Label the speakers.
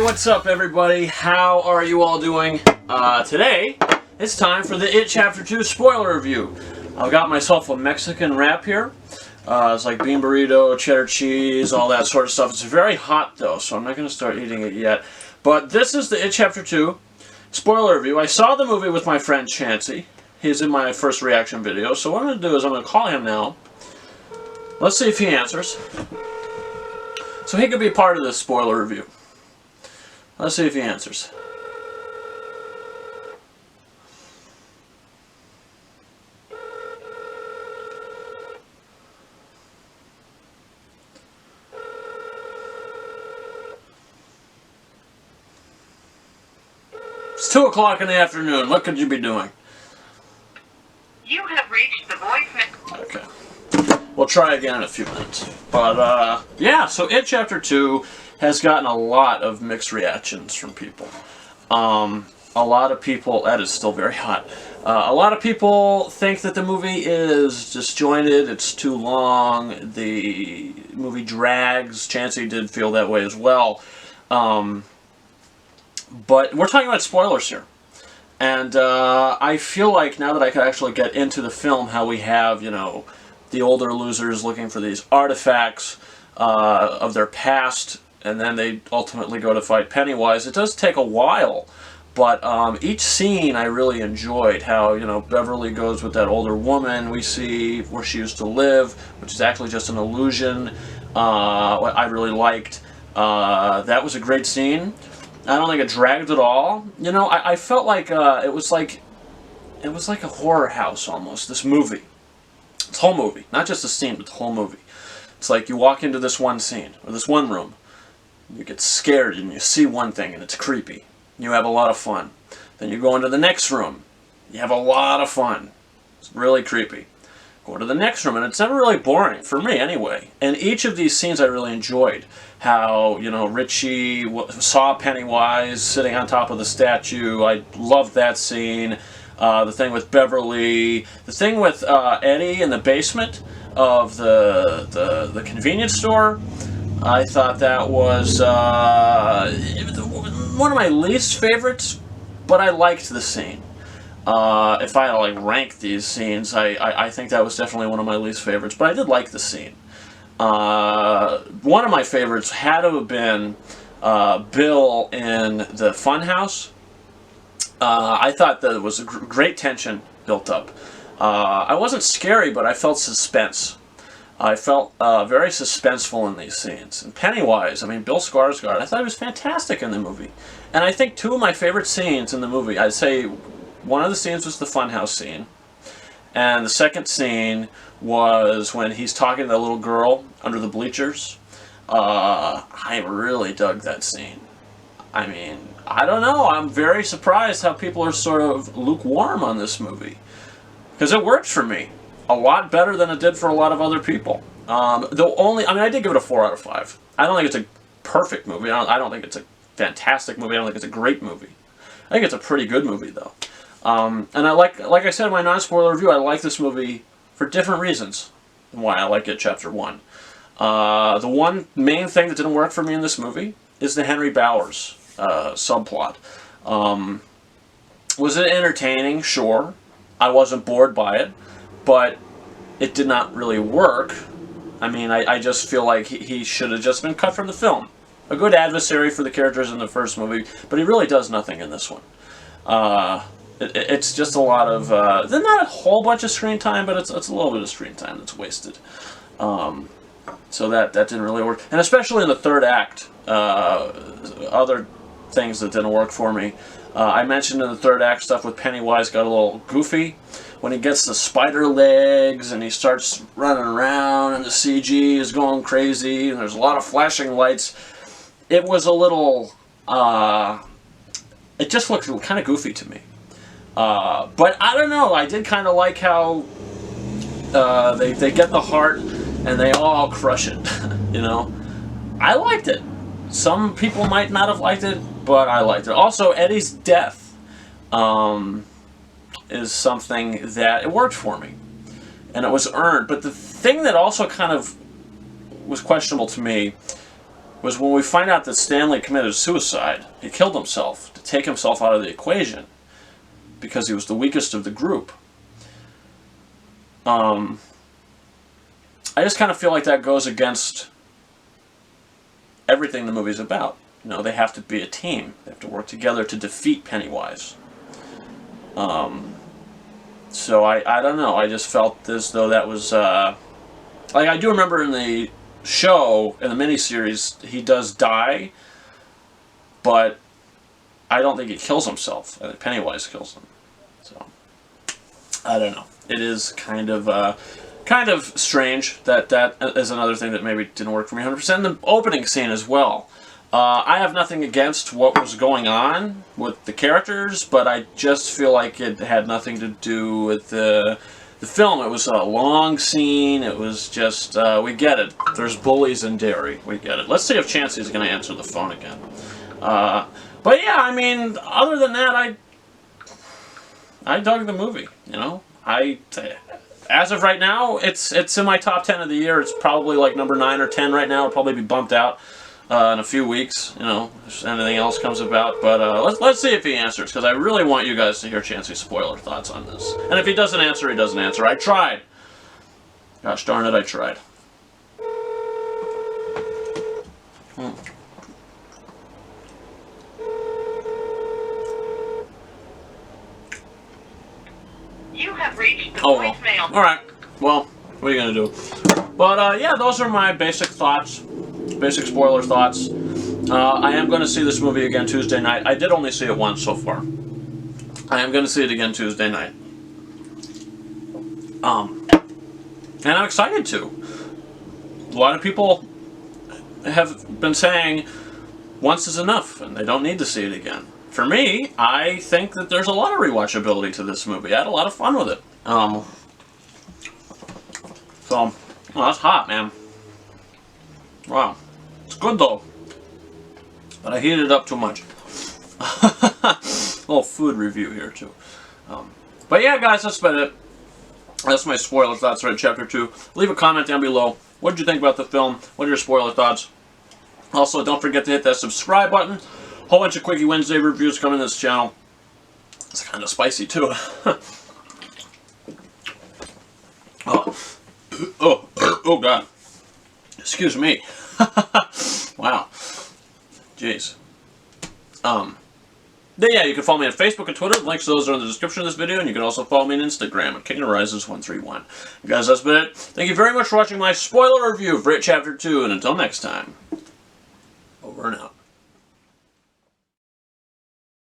Speaker 1: what's up everybody? How are you all doing? Today, it's time for the It Chapter 2 spoiler review. I've got myself a Mexican wrap here. It's like bean burrito, cheddar cheese, all that sort of stuff. It's very hot though, so I'm not going to start eating it yet. But this is the It Chapter 2 spoiler review. I saw the movie with my friend Chancey. He's in my first reaction video, so what I'm going to do is I'm going to call him now. Let's see if he answers. So he could be part of this spoiler review. Let's see if he answers. It's 2 o'clock in the afternoon. What could you be doing?
Speaker 2: You have reached the voicemail.
Speaker 1: Okay. We'll try again in a few minutes. But, yeah, so It Chapter 2 has gotten a lot of mixed reactions from people. A lot of people... That is still very hot. A lot of people think that the movie is disjointed, it's too long, the movie drags. Chancey did feel that way as well. But we're talking about spoilers here. And I feel like now that I could actually get into the film, how we have, you know, the older losers looking for these artifacts of their past, and then they ultimately go to fight Pennywise. It does take a while, but each scene I really enjoyed. How, you know, Beverly goes with that older woman we see where she used to live, which is actually just an illusion. What I really liked. That was a great scene. I don't think it dragged at all. You know, I felt like it was like a horror house almost, this movie. This whole movie. Not just the scene, but the whole movie. It's like you walk into this one scene, or this one room, you get scared and you see one thing and it's creepy. You have a lot of fun. Then you go into the next room. You have a lot of fun. It's really creepy. Go to the next room and it's never really boring, for me anyway. And each of these scenes I really enjoyed. How, you know, Richie saw Pennywise sitting on top of the statue. I loved that scene. The thing with Beverly. The thing with Eddie in the basement of the convenience store. I thought that was one of my least favorites, but I liked the scene. If I had to like rank these scenes, I think that was definitely one of my least favorites, but I did like the scene. One of my favorites had to have been Bill in the funhouse. I thought that there was a great tension built up. I wasn't scary, but I felt suspense. I felt very suspenseful in these scenes. And Pennywise, I mean, Bill Skarsgård, I thought he was fantastic in the movie. And I think two of my favorite scenes in the movie, I'd say one of the scenes was the funhouse scene. And the second scene was when he's talking to the little girl under the bleachers. I really dug that scene. I mean, I don't know. I'm very surprised how people are sort of lukewarm on this movie. Because it worked for me. A lot better than it did for a lot of other people. I did give it a 4 out of 5. I don't think it's a perfect movie. I don't think it's a fantastic movie. I don't think it's a great movie. I think it's a pretty good movie, though. And I like I said in my non-spoiler review, I like this movie for different reasons than why I like it, Chapter 1. The one main thing that didn't work for me in this movie is the Henry Bowers subplot. Was it entertaining? Sure. I wasn't bored by it, but it did not really work. I mean, I just feel like he should have just been cut from the film. A good adversary for the characters in the first movie, but he really does nothing in this one. It's just a lot of... there's not a whole bunch of screen time, but it's a little bit of screen time that's wasted. So that didn't really work. And especially in the third act, other things that didn't work for me. I mentioned in the third act stuff with Pennywise got a little goofy. When he gets the spider legs and he starts running around and the CG is going crazy and there's a lot of flashing lights, it was a little... it just looked kind of goofy to me. But I don't know, I did kind of like how they get the heart and they all crush it, you know? I liked it. Some people might not have liked it, but I liked it. Also, Eddie's death is something that it worked for me. And it was earned. But the thing that also kind of was questionable to me was when we find out that Stanley committed suicide. He killed himself to take himself out of the equation because he was the weakest of the group. I just kind of feel like that goes against everything the movie's about. You know, they have to be a team. They have to work together to defeat Pennywise. So I don't know. I just felt as though that was like, I do remember in the show, in the miniseries, he does die, but I don't think he kills himself. I think Pennywise kills him. So I don't know. It is kind of strange that is another thing that maybe didn't work for me 100%. And the opening scene as well. I have nothing against what was going on with the characters, but I just feel like it had nothing to do with the film. It was a long scene. It was just, we get it. There's bullies in Derry. We get it. Let's see if Chancey's going to answer the phone again. But yeah, I mean, other than that, I dug the movie, you know. As of right now, it's in my top 10 of the year. It's probably like number 9 or 10 right now. It'll probably be bumped out in a few weeks, you know, if anything else comes about. But let's see if he answers, because I really want you guys to hear Chancey's spoiler thoughts on this. And if he doesn't answer, he doesn't answer. I tried. Gosh darn it, I tried.
Speaker 2: You have reached the
Speaker 1: Oh, well.
Speaker 2: voicemail.
Speaker 1: Alright. Well, what are you going to do? But, yeah, those are my basic thoughts. Basic spoiler thoughts. I am going to see this movie again Tuesday night. I did only see it once so far. I am going to see it again Tuesday night. And I'm excited to. A lot of people have been saying once is enough, and they don't need to see it again. For me, I think that there's a lot of rewatchability to this movie. I had a lot of fun with it. So, oh, that's hot, man. Wow. It's good, though. But I heated it up too much. A little food review here, too. But yeah, guys, that's about it. That's my spoiler thoughts right, Chapter 2. Leave a comment down below. What did you think about the film? What are your spoiler thoughts? Also, don't forget to hit that subscribe button. Whole bunch of Quickie Wednesday reviews coming to this channel. It's kind of spicy, too. Oh, God. Excuse me. Wow. Jeez. Yeah, you can follow me on Facebook and Twitter. Links to those are in the description of this video, and you can also follow me on Instagram at KingOfRises131. Guys, that's been it. Thank you very much for watching my spoiler review for It Chapter 2, and until next time, over and out.